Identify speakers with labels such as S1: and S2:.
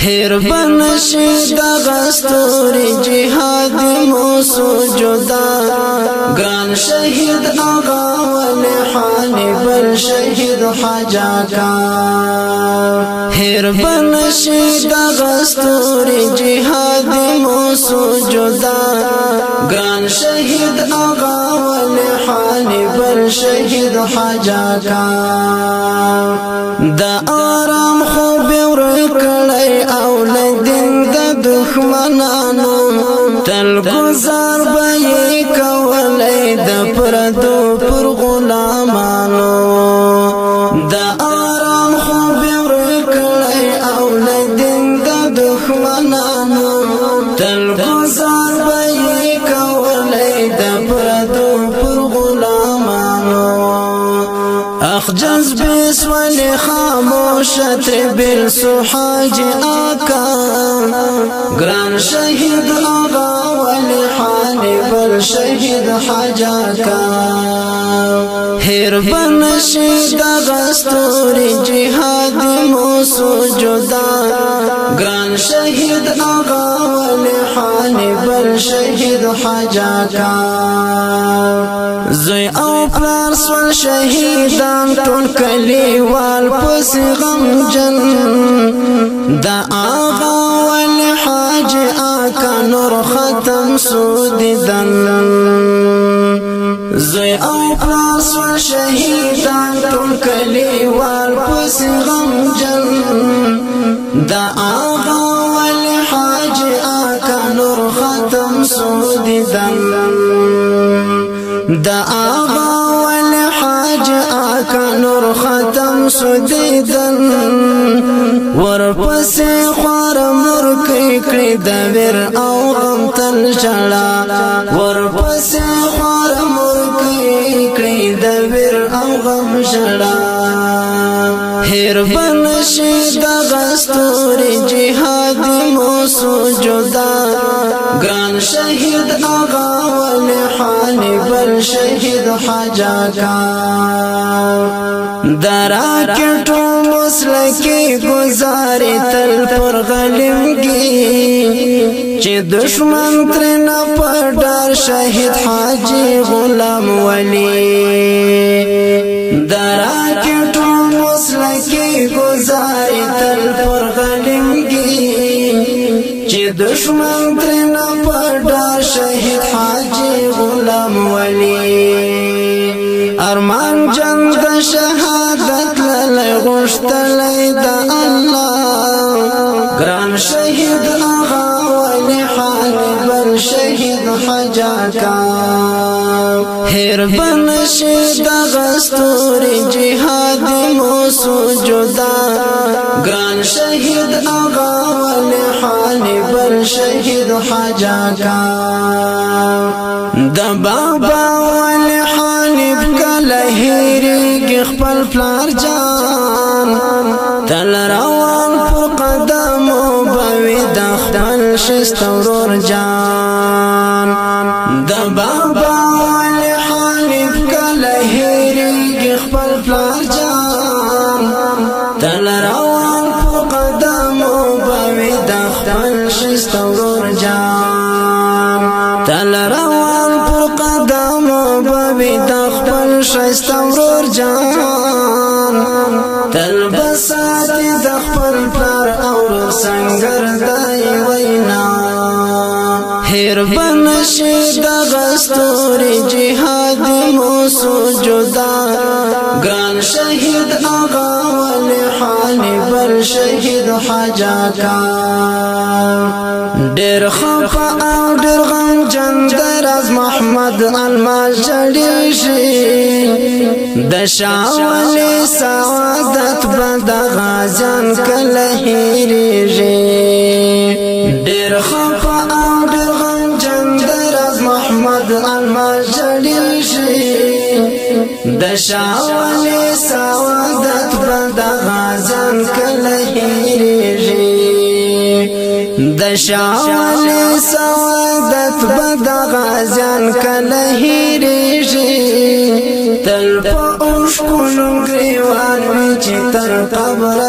S1: هیر بنشی دغستوری جهاد موسو جدا گران شهید آقا ولی حانی بل شهید حجاکا هیر بنشی دغستوری جهاد موسو جدا گران شهید آقا ولی حانی بل شهید حجاکا دا آرام خوب ورکړی او لدین د دښمنانو تل گزار به کولای د پردو پر غلامانو دا آرام خوب ورکړی او لدین د دښمنانو تل گزار به کولای د پردو پر غلامانو اخجز بسوال خاموشت بالسحاج آکا گران شهید آقا ولی حانی بل شهید حجاکا هیر بنشی دغستوری جهاد موسو جدا گران شهید آقا ولی حانی بل شهید حجاکا زوی او پلار سول شهیدان ټول کلیوال پس غم جن دا آغا ولی حاج آکا نور ختم سودیدن زوی او پلار سول شهیدان ټول کلیوال پس غم جن دا آغا ولی حاج آکا نور ختم سودیدن دا آغا ولی حاج آکا نور ختم سودیدن ورپسی خوار مرکی کړی د ویر او غم تل ژړا ورپسی خوار مرکی کړی د ویر او غم ژړا هیر بنشی دغستوری جهاد موسو جدا گران شهید آقا ولی حانی بل شهید حجاکا دراکټو مسلکی گزاری تل پر غلمگی چې دشمن ترنا پډار شهید حاجی غلام ولی دراکټو مسلکی گزاری تل پر غلمگی چې دشمن ترنا پډار شهید حاجی غلام ولی ارمان جنگ د شهادت للی غشتلی د الله گران شهید آغا ولی حانی بل شهید حجاکا هیر بنشی دغستوری جهاد موسو جدا گران شهید آغا ولی حانی بل شهید حجاکا د بابا ولی حانی بکله هیریږي خپل پلار جان تل روان په قدمو بوي د خپل شست ورور جان د بابا ولی حانی بکله هیریږي خپل پلار جان تل روان په قدمو بوي د خپل شست ورور جان تل روان په قدمو بوي د خپل شست ورور جان تل بساتی د خپل پلار او سنگر دای وینا هیر بنشی دغستوری جهاد موسو جدا گران شهید آقا ولی حانی بل شهید حجاکا ډیر خفا او ډیر غم جن دراز محمد المجدی شي د شاولی سعادت بد غازن کله هیریږي ډیر خفا او ډیر غم جن دراز محمد المجدی شي د شاولی سعادت بد غازن کله هیریږي د شاولی سعادت بد غازن کله هیریږي تل په اوښکو ګریوان چې تر قبر